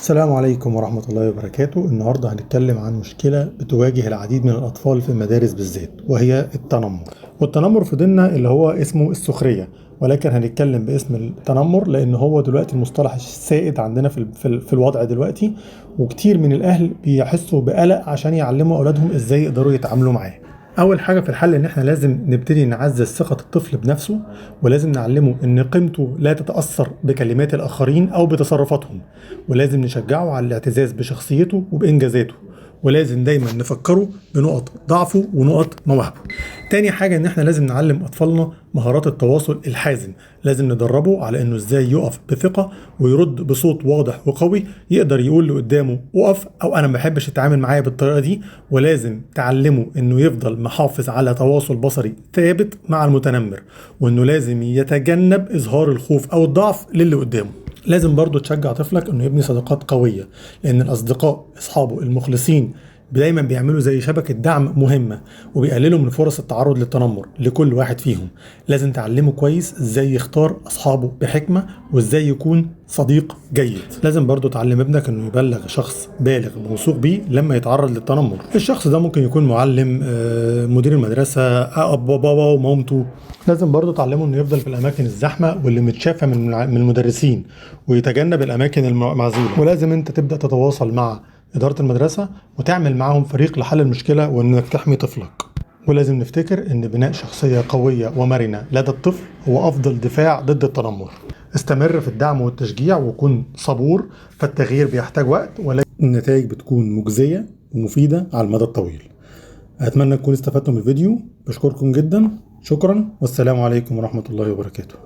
السلام عليكم ورحمة الله وبركاته. النهاردة هنتكلم عن مشكلة بتواجه العديد من الأطفال في المدارس بالذات، وهي التنمر. والتنمر في ديننا اللي هو اسمه السخرية، ولكن هنتكلم باسم التنمر لأن هو دلوقتي المصطلح السائد عندنا في الوضع دلوقتي، وكتير من الأهل بيحسوا بقلق عشان يعلموا أولادهم إزاي يقدروا يتعاملوا معاه. اول حاجه في الحل ان احنا لازم نبتدي نعزز ثقه الطفل بنفسه، ولازم نعلمه ان قيمته لا تتاثر بكلمات الاخرين او بتصرفاتهم، ولازم نشجعه على الاعتزاز بشخصيته وبانجازاته، ولازم دايما نفكره بنقط ضعفه ونقط مواهبه. تاني حاجة ان احنا لازم نعلم اطفالنا مهارات التواصل الحازم، لازم ندربه على انه ازاي يقف بثقة ويرد بصوت واضح وقوي، يقدر يقول اللي قدامه اقف او انا ما بحبش اتعامل معايا بالطريقة دي. ولازم تعلمه انه يفضل محافظ على تواصل بصري ثابت مع المتنمر، وانه لازم يتجنب اظهار الخوف او الضعف للي قدامه. لازم برضو تشجع طفلك انه يبني صداقات قوية، لان الاصدقاء اصحابه المخلصين دايما بيعملوا زي شبكة دعم مهمة، وبيقللوا من فرص التعرض للتنمر لكل واحد فيهم. لازم تعلمه كويس ازاي يختار اصحابه بحكمة، وازاي يكون صديق جيد. لازم برضو تعلم ابنك انه يبلغ شخص بالغ موثوق بيه لما يتعرض للتنمر. الشخص ده ممكن يكون معلم، مدير المدرسة، بابا ومامته. لازم برضو تعلمه انه يفضل في الاماكن الزحمة واللي متشافة من المدرسين، ويتجنب الاماكن المعزولة. ولازم انت تبدأ تتواصل مع إدارة المدرسة وتعمل معاهم فريق لحل المشكلة، وإنك تحمي طفلك. ولازم نفتكر إن بناء شخصية قوية ومرنة لدى الطفل هو أفضل دفاع ضد التنمر. استمر في الدعم والتشجيع وكن صبور، فالتغيير بيحتاج وقت، ولكن النتائج بتكون مجزية ومفيدة على المدى الطويل. أتمنى تكونوا استفدتم من الفيديو. بشكركم جدا، شكرا، والسلام عليكم ورحمة الله وبركاته.